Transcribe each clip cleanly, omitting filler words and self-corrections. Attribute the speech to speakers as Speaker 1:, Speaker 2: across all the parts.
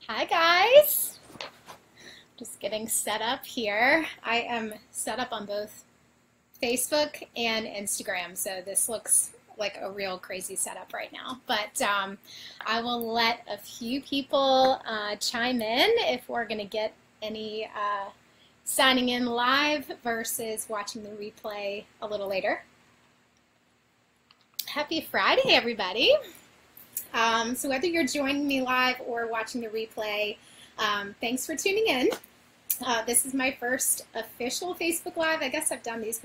Speaker 1: Hi guys! Just getting set up here. I am set up on both Facebook and Instagram, so this looks like a real crazy setup right now. But I will let a few people chime in if we're going to get any signing in live versus watching the replay a little later. Happy Friday, everybody! So whether you're joining me live or watching the replay, thanks for tuning in. This is my first official Facebook Live. I guess I've done these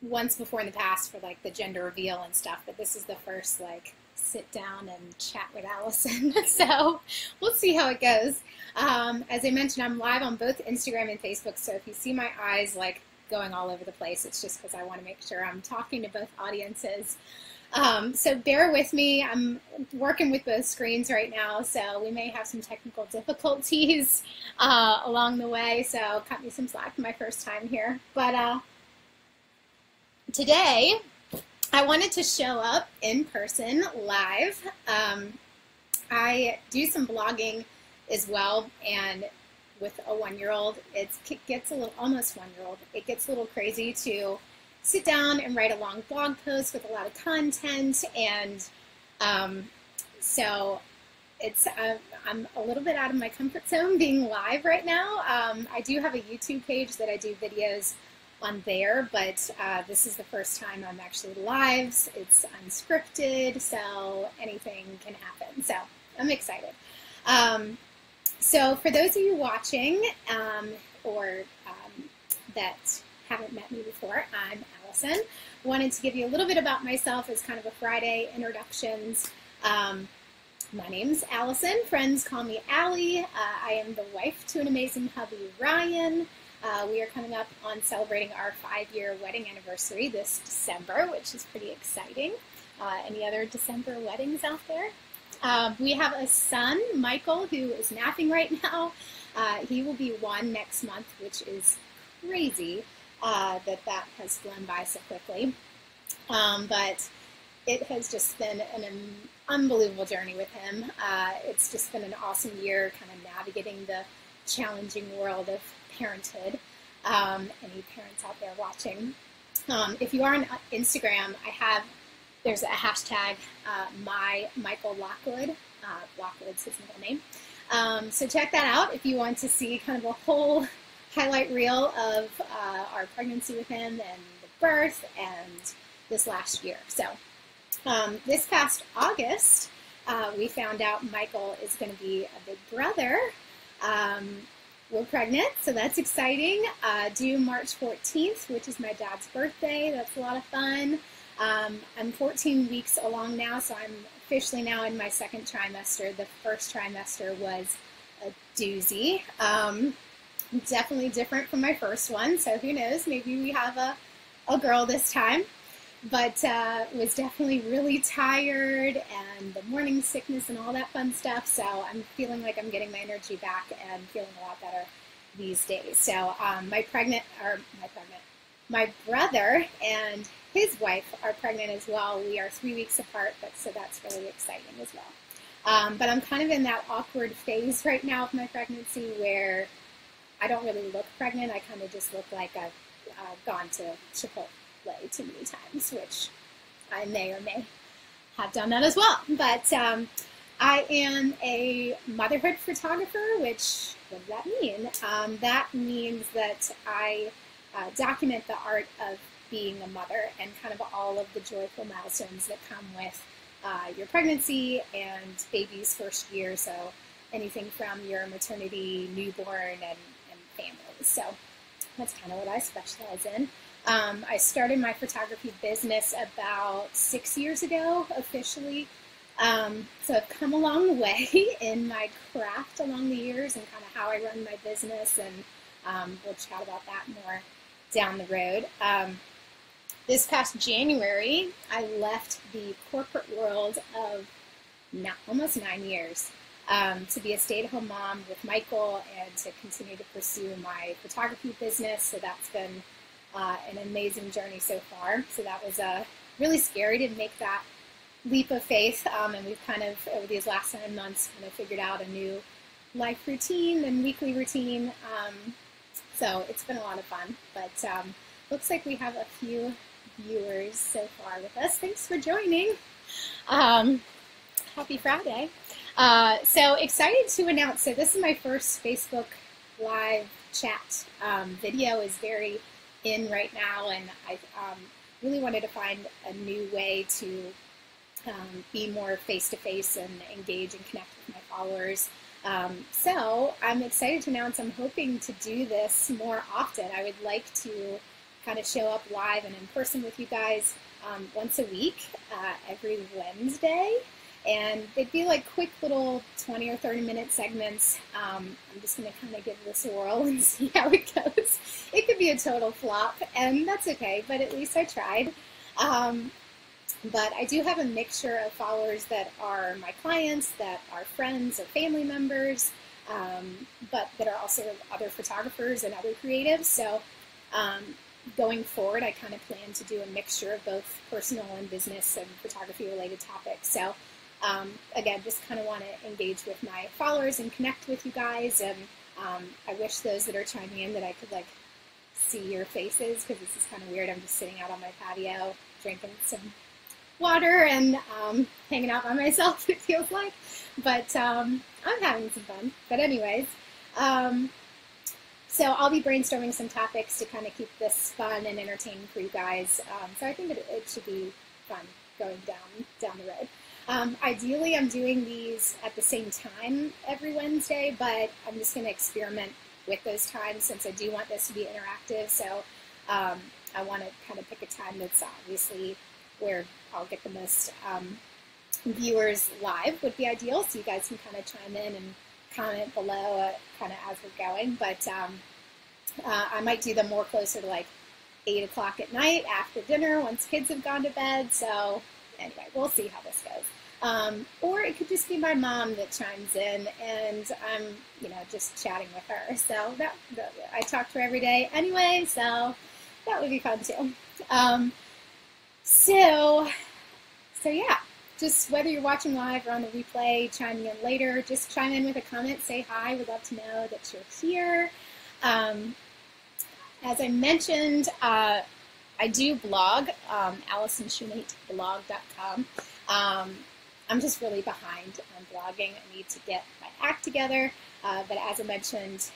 Speaker 1: once before in the past for like the gender reveal and stuff, but this is the first like sit down and chat with Allison. So we'll see how it goes. As I mentioned, I'm live on both Instagram and Facebook, so if you see my eyes like going all over the place, it's just because I want to make sure I'm talking to both audiences. So bear with me. I'm working with both screens right now, so we may have some technical difficulties along the way, so cut me some slack for my first time here. But today, I wanted to show up in person live. I do some blogging as well, and with a one-year-old, it gets a little, almost one-year-old, it gets a little crazy to sit down and write a long blog post with a lot of content, and so it's I'm a little bit out of my comfort zone being live right now. I do have a YouTube page that I do videos on there, but this is the first time I'm actually live. It's unscripted, so anything can happen. So I'm excited. So for those of you watching or that haven't met me before, I'm Allison. Wanted to give you a little bit about myself as kind of a Friday introductions. My name's Allison. Friends call me Allie. I am the wife to an amazing hubby, Ryan. We are coming up on celebrating our 5-year wedding anniversary this December, which is pretty exciting. Any other December weddings out there? We have a son, Michael, who is napping right now. He will be 1 next month, which is crazy. That has flown by so quickly. But it has just been an unbelievable journey with him. It's just been an awesome year kind of navigating the challenging world of parenthood. Any parents out there watching? If you are on Instagram, there's a hashtag, my Michael Lockwood. Lockwood's his middle name. So check that out if you want to see kind of a whole highlight reel of our pregnancy with him and the birth and this last year. So this past August, we found out Michael is going to be a big brother. We're pregnant, so that's exciting. Due March 14th, which is my dad's birthday. That's a lot of fun. I'm 14 weeks along now, so I'm officially now in my second trimester. The first trimester was a doozy. Definitely different from my first one, so who knows, maybe we have a girl this time. But was definitely really tired, and the morning sickness and all that fun stuff, so I'm feeling like I'm getting my energy back and feeling a lot better these days. So my brother and his wife are pregnant as well. We are 3 weeks apart, so that's really exciting as well. But I'm kind of in that awkward phase right now of my pregnancy where I don't really look pregnant. I kind of just look like I've gone to Chipotle too many times, which I may or may have done that as well. But I am a motherhood photographer, which, what does that mean? That means that I document the art of being a mother and kind of all of the joyful milestones that come with your pregnancy and baby's first year. So anything from your maternity, newborn, and families. So that's kind of what I specialize in. I started my photography business about 6 years ago, officially. So I've come a long way in my craft along the years and kind of how I run my business, and we'll chat about that more down the road. This past January, I left the corporate world of almost 9 years. To be a stay-at-home mom with Michael and to continue to pursue my photography business. So that's been an amazing journey so far. So that was really scary to make that leap of faith, and we've kind of, over these last 9 months, kind of figured out a new life routine and weekly routine. So it's been a lot of fun, but looks like we have a few viewers so far with us. Thanks for joining. Happy Friday. So excited to announce, so this is my first Facebook Live chat. Video is very in right now, and I really wanted to find a new way to be more face-to-face and engage and connect with my followers. So I'm excited to announce I'm hoping to do this more often. I would like to kind of show up live and in person with you guys once a week, every Wednesday. And they'd be like quick little 20 or 30 minute segments. I'm just going to kind of give this a whirl and see how it goes. It could be a total flop, and that's okay, but at least I tried. But I do have a mixture of followers that are my clients, that are friends or family members, but that are also other photographers and other creatives. So going forward, I kind of plan to do a mixture of both personal and business and photography related topics. So again, just kind of want to engage with my followers and connect with you guys. And I wish those that are chiming in that I could like see your faces, because this is kind of weird. I'm just sitting out on my patio drinking some water and hanging out by myself, it feels like. But I'm having some fun. But anyways, so I'll be brainstorming some topics to kind of keep this fun and entertaining for you guys. So I think it should be fun going down the road. Ideally, I'm doing these at the same time every Wednesday, but I'm just going to experiment with those times since I do want this to be interactive. So I want to kind of pick a time that's obviously where I'll get the most viewers live would be ideal. So you guys can kind of chime in and comment below kind of as we're going. But I might do them more closer to like 8 o'clock at night after dinner once kids have gone to bed. So anyway, we'll see how this goes. Or it could just be my mom that chimes in and I'm, just chatting with her. So that I talk to her every day anyway, so that would be fun too. So yeah, just whether you're watching live or on the replay, chiming in later, just chime in with a comment, say hi. We'd love to know that you're here. As I mentioned, I do blog, AllisonShoemate.blog.com. I'm just really behind on blogging. I need to get my act together. But as I mentioned,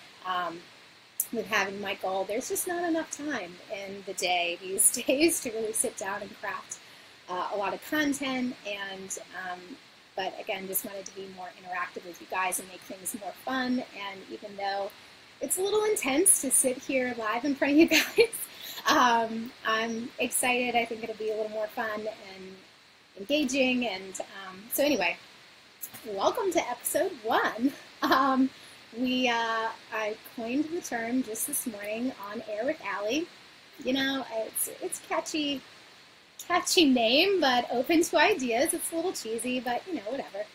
Speaker 1: with having my goal, there's just not enough time in the day these days to really sit down and craft a lot of content. And but again, just wanted to be more interactive with you guys and make things more fun. And even though it's a little intense to sit here live in front of you guys, I'm excited. I think it'll be a little more fun and engaging. And so anyway, welcome to episode 1. I coined the term just this morning on air with Allie. It's catchy name, but open to ideas. It's a little cheesy, but whatever.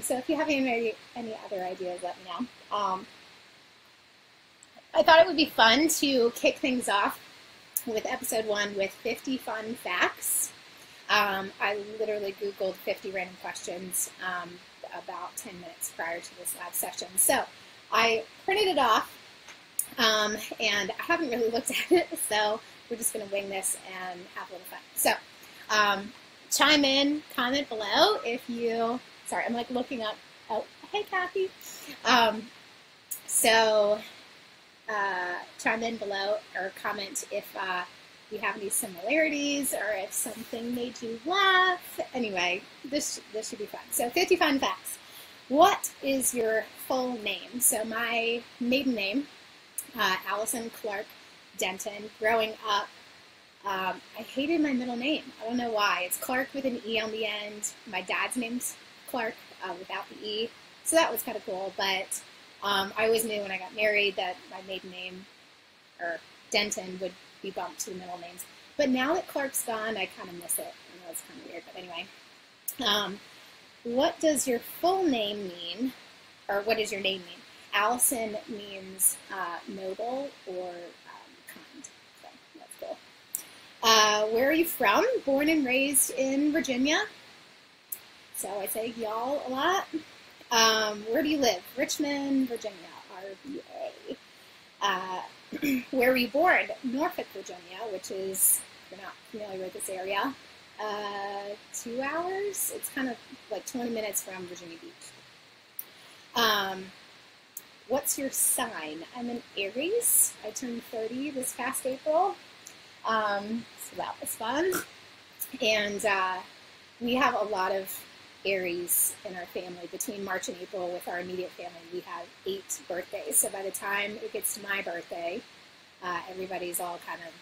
Speaker 1: So if you have any other ideas, let me know. I thought it would be fun to kick things off with episode 1 with 50 fun facts. I literally Googled 50 random questions about 10 minutes prior to this live session. So I printed it off, and I haven't really looked at it, so we're just going to wing this and have a little fun. So chime in, comment below if you, sorry, I'm like looking up, oh, hey Kathy. Chime in below or comment if you have any similarities or if something made you laugh. Anyway, this should be fun. So 50 fun facts. What is your full name? So my maiden name, Allison Clark Denton. Growing up, I hated my middle name. I don't know why. It's Clark with an E on the end. My dad's name's Clark without the E. So that was kind of cool. But I always knew when I got married that my maiden name, or Denton, would be bumped to the middle names. But now that Clark's gone, I kind of miss it. I know it's kind of weird, but anyway. What does your full name mean, or what does your name mean? Allison means noble or kind, so that's cool. Where are you from? Born and raised in Virginia. So I say y'all a lot. Where do you live? Richmond, Virginia, RVA. Where were you born? Norfolk, Virginia, which is, if you're not familiar with this area, 2 hours. It's kind of like 20 minutes from Virginia Beach. What's your sign? I'm an Aries. I turned 30 this past April. So that was fun. And we have a lot of Aries in our family. Between March and April with our immediate family, we have 8 birthdays. So by the time it gets to my birthday, everybody's all kind of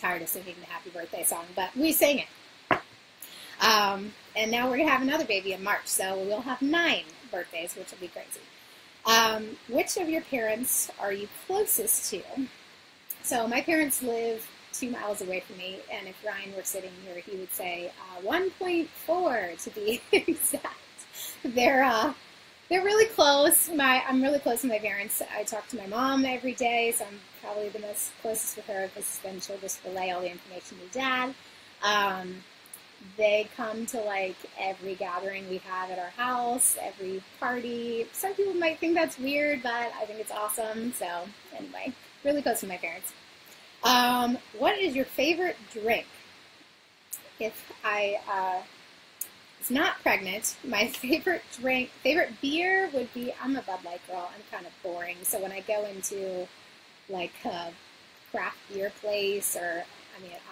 Speaker 1: tired of singing the happy birthday song, but we sing it. And now we're going to have another baby in March, so we'll have 9 birthdays, which will be crazy. Which of your parents are you closest to? So my parents live 2 miles away from me, and if Ryan were sitting here, he would say 1.4 to be exact. They're really close. I'm really close to my parents. I talk to my mom every day, so I'm probably the most closest with her because then she'll just relay all the information to Dad. They come to like every gathering we have at our house, every party. Some people might think that's weird, but I think it's awesome. So anyway, really close to my parents. What is your favorite drink? If I was not pregnant, my favorite beer would be, I'm a Bud Light girl. I'm kind of boring. So when I go into like a craft beer place, or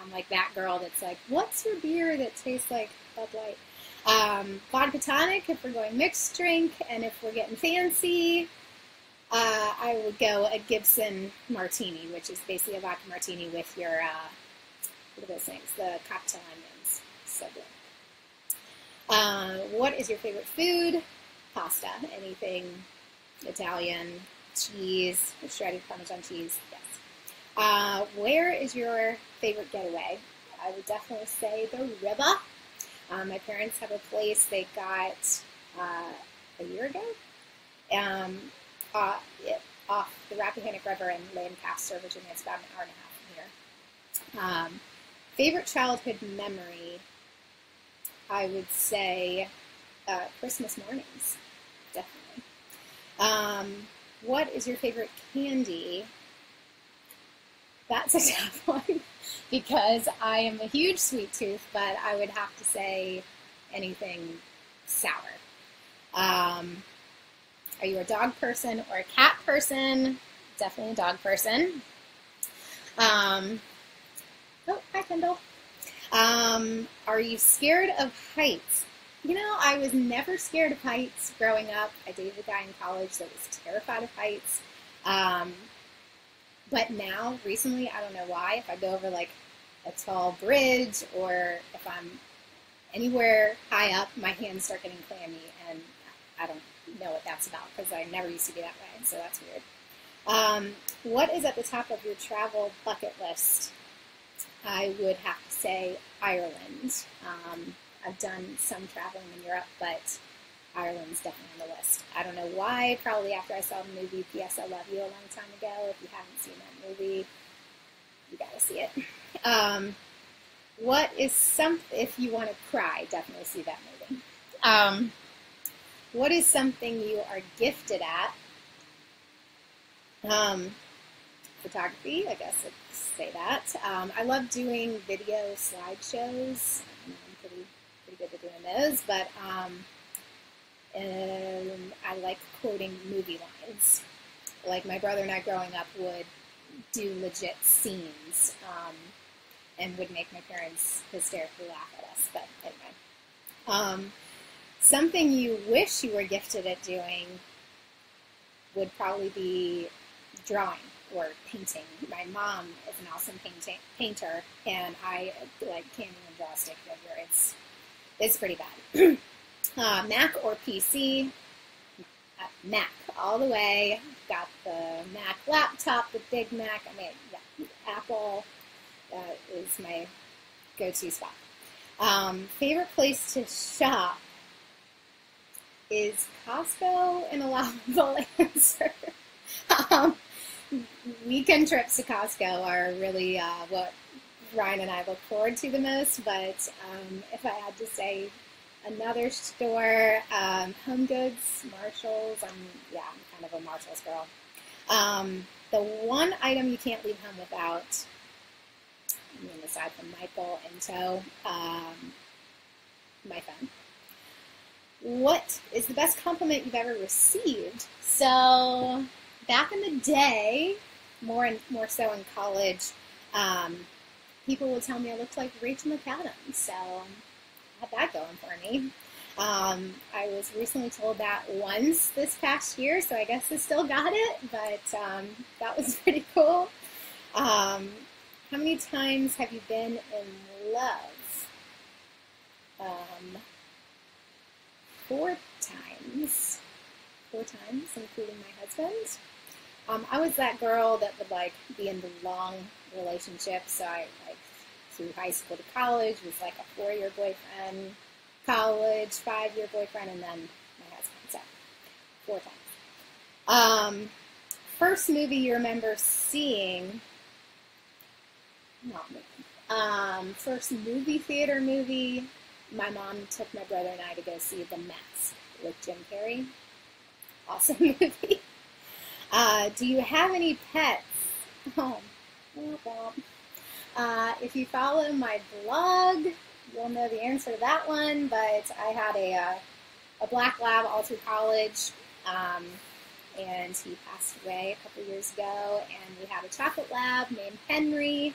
Speaker 1: I'm like that girl that's like, what's your beer that tastes like Bud Light? Vodka tonic if we're going mixed drink, and if we're getting fancy, I would go a Gibson martini, which is basically a vodka martini with your, what are those things? The cocktail onions. So good. What is your favorite food? Pasta. Anything Italian, cheese, shredded Parmesan cheese. Yes. Where is your favorite getaway? I would definitely say the river. My parents have a place they got a year ago. Off the Rappahannock River in Lancaster, Virginia. It's about an hour and a half from here. Favorite childhood memory, I would say Christmas mornings, definitely. What is your favorite candy? That's a tough one because I am a huge sweet tooth, but I would have to say anything sour. Are you a dog person or a cat person? Definitely a dog person. Oh, hi, Kendall. Are you scared of heights? You know, I was never scared of heights growing up. I dated a guy in college that was terrified of heights. But now, recently, I don't know why, if I go over like a tall bridge or if I'm anywhere high up, my hands start getting clammy, and I don't know what that's about because I never used to be that way, so that's weird. What is at the top of your travel bucket list? I would have to say Ireland. I've done some traveling in Europe, but Ireland's definitely on the list. I don't know why, probably after I saw the movie P.S. I Love You a long time ago. If you haven't seen that movie, you gotta see it. What is if you want to cry, definitely see that movie. What is something you are gifted at? Photography, I guess I'd say that. I love doing video slideshows. I'm pretty good at doing those, but and I like quoting movie lines. Like my brother and I growing up would do legit scenes and would make my parents hysterically laugh at us, but anyway. Something you wish you were gifted at doing would probably be drawing or painting. My mom is an awesome painter, and I can't even draw a stick figure. It's pretty bad. Mac or PC? Mac all the way. Got the Mac laptop, the Big Mac. Apple is my go-to spot. Favorite place to shop is Costco an allowable answer? Weekend trips to Costco are really what Ryan and I look forward to the most, but if I had to say Another store, Home Goods, Marshalls. I'm kind of a Marshalls girl. The one item you can't leave home without, I mean, aside from Michael and tow, my phone. What is the best compliment you've ever received? So back in the day, more so in college, people would tell me I looked like Rachel McAdams. So I had that going for me. I was recently told that once this past year, so I guess I still got it, but that was pretty cool. How many times have you been in love? 4 times. 4 times, including my husband. I was that girl that would like be in the long relationships. So I through high school to college was like a 4-year boyfriend, college 5-year boyfriend, and then my husband. So 4 times. First movie you remember seeing? Not me. First movie theater movie. My mom took my brother and I to go see The Mask with Jim Carrey. Awesome movie. Do you have any pets? Oh, if you follow my blog, you'll know the answer to that one. But I had a black lab all through college, and he passed away a couple years ago. And we had a chocolate lab named Henry.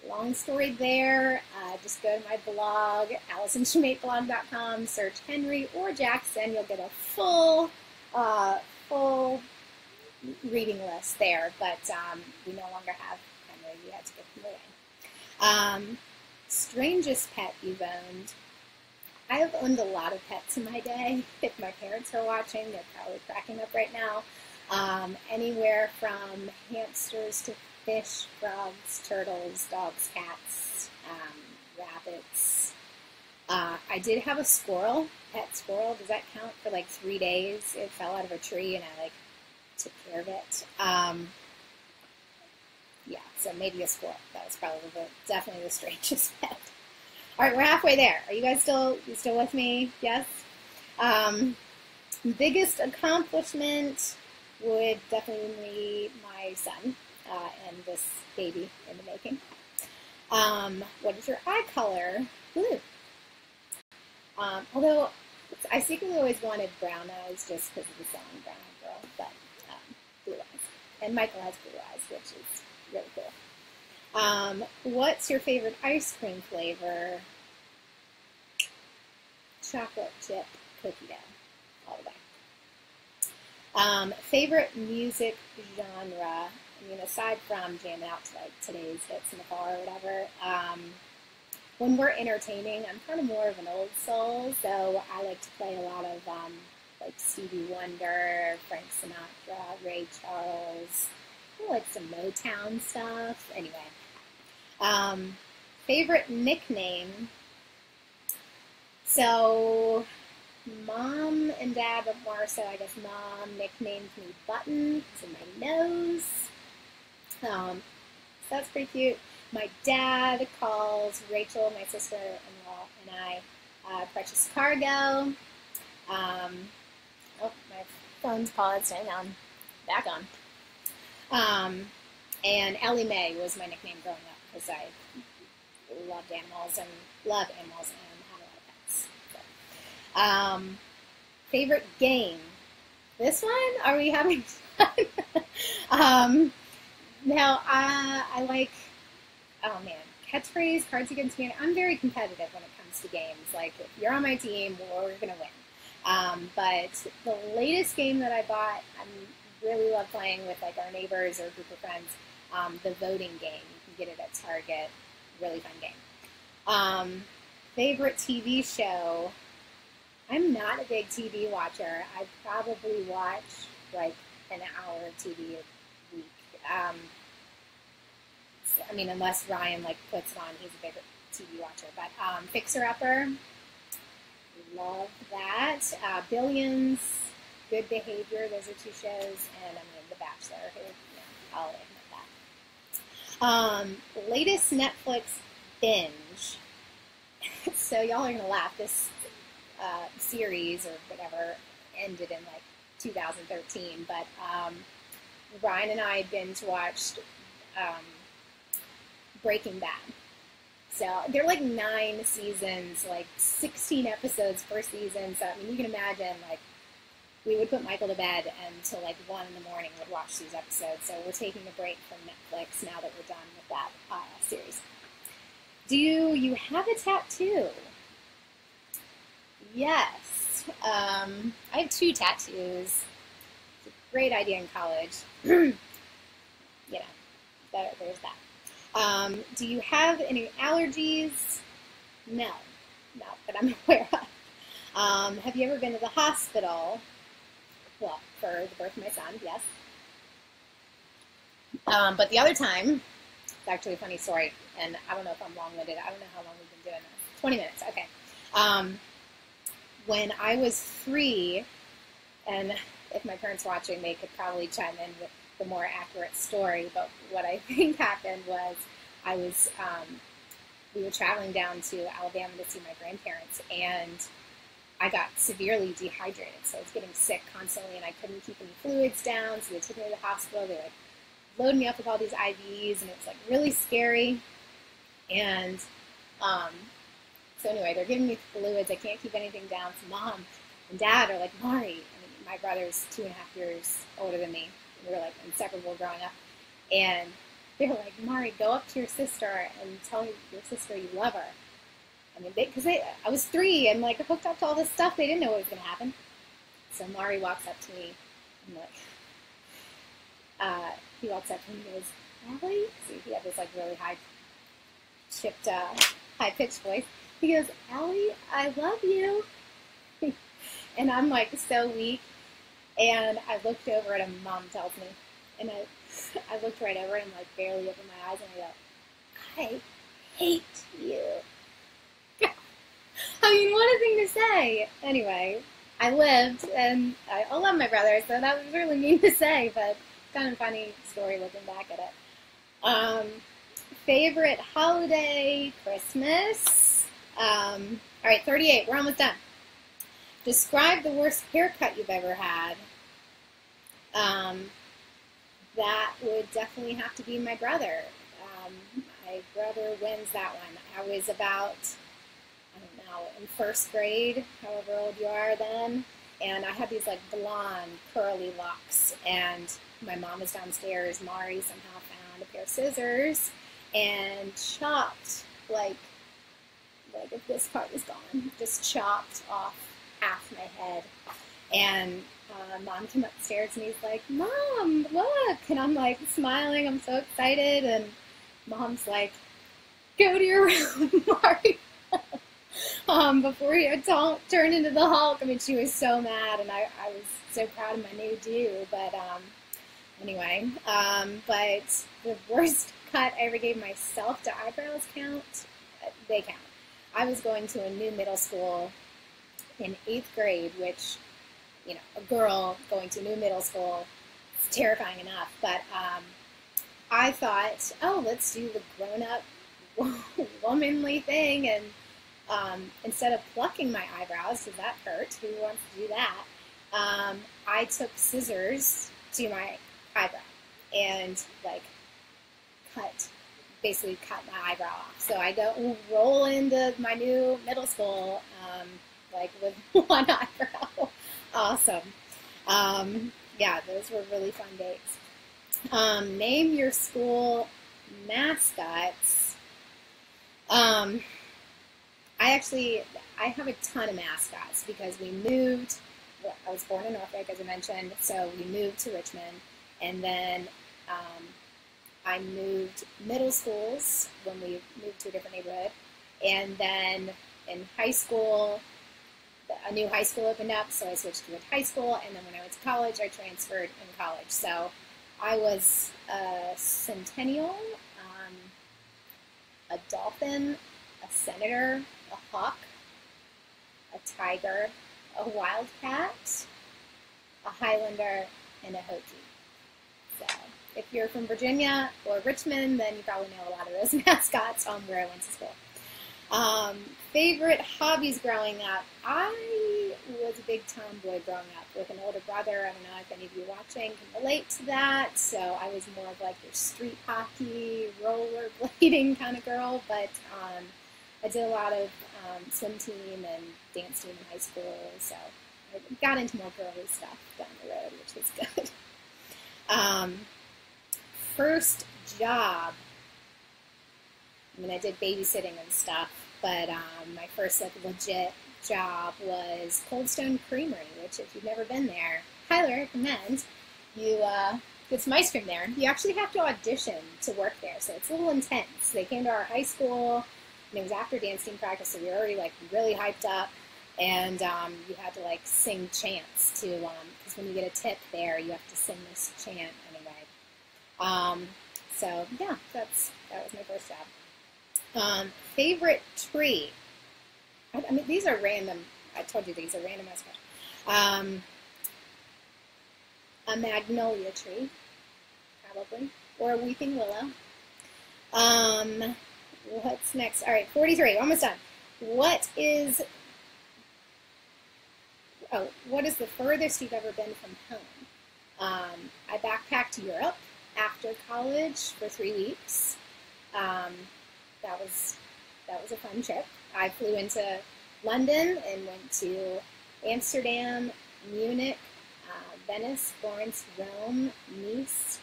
Speaker 1: Long story there. Just go to my blog, AllisonSchmateBlog.com, search Henry or Jackson. You'll get a full reading list there. But we no longer have Henry. We had to give him away. Strangest pet you've owned? I have owned a lot of pets in my day. If my parents are watching, they're probably cracking up right now. Anywhere from hamsters to fish, frogs, turtles, dogs, cats, rabbits. I did have a squirrel, pet squirrel. Does that count? For like 3 days. It fell out of a tree and I took care of it. Yeah, so maybe a squirrel. That was probably definitely the strangest pet. All right, we're halfway there. Are you guys still with me? Yes? Biggest accomplishment would definitely be my son. And this baby in the making. What is your eye color? Blue. Although I secretly always wanted brown eyes just because of the song Brown Eyed Girl, but blue eyes. And Michael has blue eyes, which is really cool. What's your favorite ice cream flavor? Chocolate chip cookie dough, all the way. Favorite music genre? I mean, aside from jamming out to like today's hits in the car or whatever, when we're entertaining, I'm kind of more of an old soul, so I like to play a lot of like Stevie Wonder, Frank Sinatra, Ray Charles, like some Motown stuff. Anyway, favorite nickname? So, Mom and Dad, but more so, I guess Mom nicknamed me Button because of my nose. So that's pretty cute. My dad calls Rachel, my sister-in-law, and I Precious Cargo. Oh, my phone's paused. Hang on. Back on. And Ellie Mae was my nickname growing up because I loved animals and had a lot of pets. So. Favorite game? This one? Are we having fun? Now, I like, oh man, catchphrase, Cards Against Humanity. I'm very competitive when it comes to games. Like, if you're on my team, we're going to win. But the latest game that I bought, I really love playing with like our neighbors or a group of friends, the voting game. You can get it at Target. Really fun game. Favorite TV show? I'm not a big TV watcher. I probably watch like an hour of TV a week. I mean, unless Ryan like puts it on, he's a bigger TV watcher. But Fixer Upper, love that. Billions, Good Behavior. Those are 2 shows, and I mean The Bachelor. Who, I'll admit that. Latest Netflix binge. So y'all are gonna laugh. This series or whatever ended in like 2013, but Ryan and I binge watched um, Breaking Bad. So they're like 9 seasons, like 16 episodes per season. So I mean, you can imagine like we would put Michael to bed until like 1 in the morning. Would watch these episodes. So we're taking a break from Netflix now that we're done with that series. Do you have a tattoo? Yes. I have 2 tattoos. It's a great idea in college. You know, there's that. Do you have any allergies? No, that I'm aware of. Have you ever been to the hospital? Well, for the birth of my son, yes. But the other time, it's actually a funny story, and I don't know if I'm long-winded. I don't know how long we've been doing this. 20 minutes, okay. When I was 3, and if my parents watching, they could probably chime in with the more accurate story, but what I think happened was I was, we were traveling down to Alabama to see my grandparents, and I got severely dehydrated, so I was getting sick constantly, and I couldn't keep any fluids down, so they took me to the hospital. They like loaded me up with all these IVs, and it was like really scary. And so anyway, they're giving me fluids. I can't keep anything down. So Mom and Dad are like, Mari, I mean, my brother's 2.5 years older than me. We were like inseparable growing up, and they were like, Mari, go up to your sister and tell your sister you love her. I mean, because I was 3 and like hooked up to all this stuff. They didn't know what was going to happen. So Mari walks up to me and like, he walks up to me and goes, Allie? So he had this like really high-chipped, high-pitched voice. He goes, Allie, I love you. And I'm like so weak. And I looked over at him, Mom tells me. And I looked right over and like barely opened my eyes and I go, I hate you. I mean, what a thing to say. Anyway, I lived, and I love my brother, so that was really mean to say, but kind of funny story looking back at it. Favorite holiday, Christmas. All right, 38, we're almost done. Describe the worst haircut you've ever had. That would definitely have to be my brother. My brother wins that one. I was about, I don't know, in 1st grade, however old you are then, and I had these like blonde curly locks, and my mom was downstairs. Mari somehow found a pair of scissors and chopped, like if this part was gone, just chopped off half my head. And Mom came upstairs and he's like, Mom, look, and I'm like smiling, I'm so excited, and Mom's like, go to your room, Mari. Before you don't turn into the Hulk. I mean, she was so mad, and I was so proud of my new do. But anyway, but the worst cut I ever gave myself, do eyebrows count? They count. I was going to a new middle school in 8th grade, which, you know, a girl going to a new middle school, it's terrifying enough. But I thought, oh, let's do the grown-up womanly thing, and instead of plucking my eyebrows, because that hurt, who wants to do that, I took scissors to my eyebrow and like basically cut my eyebrow off. So I go roll into my new middle school like with one eyebrow. Awesome. Yeah, those were really fun days. Name your school mascots. I have a ton of mascots because we moved. Well, I was born in Norfolk, as I mentioned, so we moved to Richmond, and then I moved middle schools when we moved to a different neighborhood, and then in high school, a new high school opened up, so I switched to a high school, and then when I went to college, I transferred in college. So I was a centennial, a dolphin, a senator, a hawk, a tiger, a wildcat, a highlander, and a hokie. So if you're from Virginia or Richmond, then you probably know a lot of those mascots where I went to school. Um, Favorite hobbies growing up? I was a big tomboy growing up with an older brother. I don't know if any of you watching can relate to that. So I was more of like your street hockey, rollerblading kind of girl. But I did a lot of swim team and dance team in high school. So I got into more girly stuff down the road, which was good. First job. I mean, I did babysitting and stuff, but my first like legit job was Cold Stone Creamery, which if you've never been there, highly recommend. You get some ice cream there. You actually have to audition to work there, so it's a little intense. They came to our high school, and it was after dance team practice, so we were already like really hyped up, and you had to like sing chants to, because when you get a tip there, you have to sing this chant anyway. So yeah, that was my first job. Favorite tree? I mean, these are random. I told you these are random as well. A magnolia tree, probably, or a weeping willow. What's next? All right, 43, almost done. What is the furthest you've ever been from home? I backpacked Europe after college for 3 weeks. That was a fun trip. I flew into London and went to Amsterdam, Munich, Venice, Florence, Rome, Nice,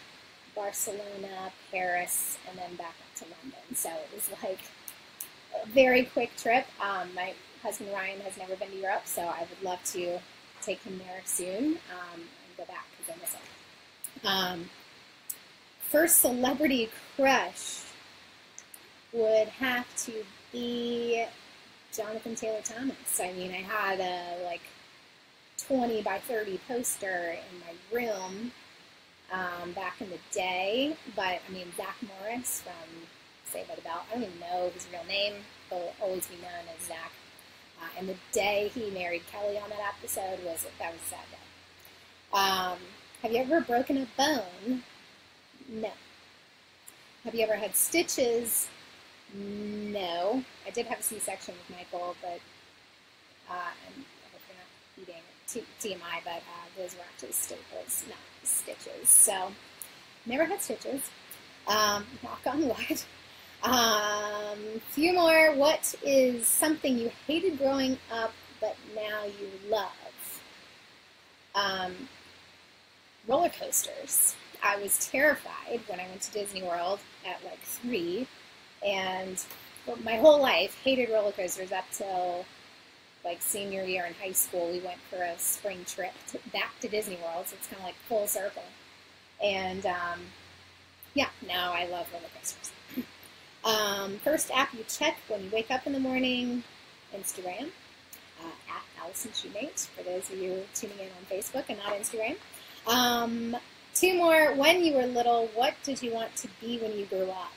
Speaker 1: Barcelona, Paris, and then back up to London. So it was like a very quick trip. My husband Ryan has never been to Europe, so I would love to take him there soon and go back because I miss it. First celebrity crush would have to be Jonathan Taylor Thomas. I mean, I had a like 20 by 30 poster in my room back in the day, but I mean, Zach Morris from Saved by the Bell. I don't even know his real name, but will always be known as Zach. And the day he married Kelly on that episode that was a sad day. Have you ever broken a bone? No. Have you ever had stitches? No. I did have a C-section with Michael, but and I hope you're not eating TMI, but those were actually staples, not stitches. So, never had stitches. Knock on wood. Few more. What is something you hated growing up, but now you love? Roller coasters. I was terrified when I went to Disney World at like 3, and my whole life hated roller coasters up till like senior year in high school. We went for a spring trip back to Disney World, so it's kind of like full circle. And yeah, now I love roller coasters. First app you check when you wake up in the morning, Instagram, at Allison Shoemate, for those of you tuning in on Facebook and not Instagram. 2 more. When you were little, what did you want to be when you grew up?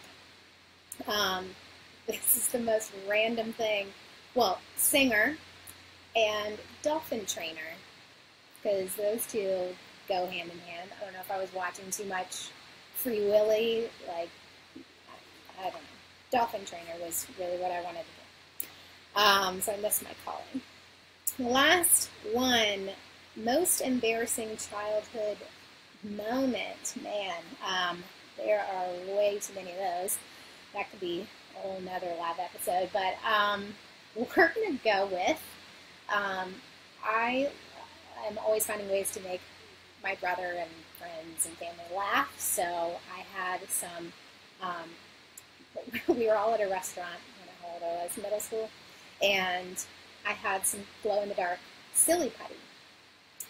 Speaker 1: This is the most random thing. Well, singer and dolphin trainer, because those two go hand in hand. I don't know if I was watching too much Free Willy, like, I don't know. Dolphin trainer was really what I wanted to do. So I missed my calling. Last one, most embarrassing childhood moment. Man, there are way too many of those. That could be a whole nother live episode, but we're going to go with, I am always finding ways to make my brother and friends and family laugh, so I had some, we were all at a restaurant when how old I was, middle school, and I had some glow-in-the-dark silly putty,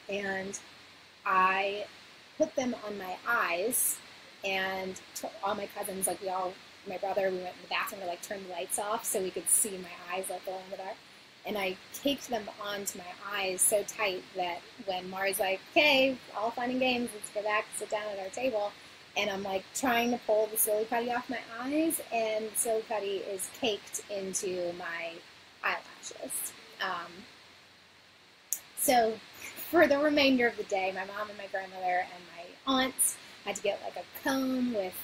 Speaker 1: and I put them on my eyes, and all my cousins, like my brother, we went in the bathroom to like turn the lights off so we could see my eyes like glow in the dark, and I taped them onto my eyes so tight that when Mari's like, okay, all fun and games, let's go back and sit down at our table, and I'm like trying to pull the silly putty off my eyes, and silly putty is caked into my eyelashes. So for the remainder of the day, my mom and my grandmother and my aunts had to get like a comb with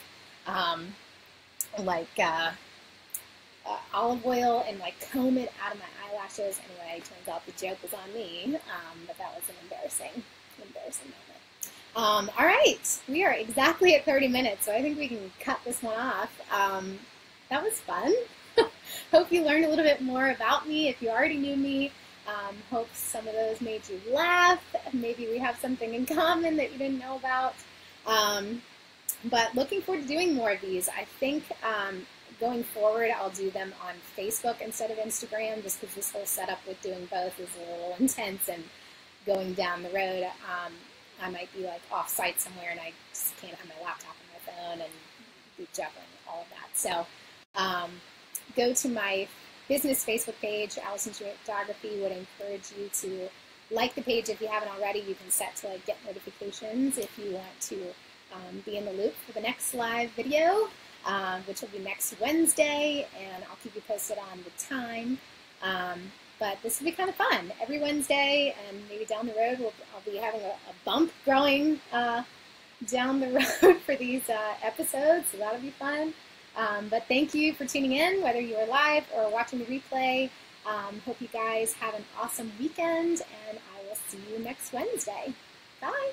Speaker 1: olive oil and like comb it out of my eyelashes. Anyway, it turns out the joke was on me, but that was an embarrassing moment. All right, we are exactly at 30 minutes, so I think we can cut this one off. That was fun. Hope you learned a little bit more about me if you already knew me. Hope some of those made you laugh. Maybe we have something in common that you didn't know about. But looking forward to doing more of these. I think going forward, I'll do them on Facebook instead of Instagram, just because this whole setup with doing both is a little intense and going down the road. I might be like off-site somewhere and I just can't have my laptop and my phone and be juggling all of that. So go to my business Facebook page, Allison's Photography. Would encourage you to like the page if you haven't already. You can set to like get notifications if you want to be in the loop for the next live video, which will be next Wednesday, and I'll keep you posted on the time. But this will be kind of fun. Every Wednesday, and maybe down the road, I'll be having a bump growing down the road for these episodes, so that'll be fun. But thank you for tuning in, whether you are live or watching the replay. Hope you guys have an awesome weekend, and I will see you next Wednesday. Bye.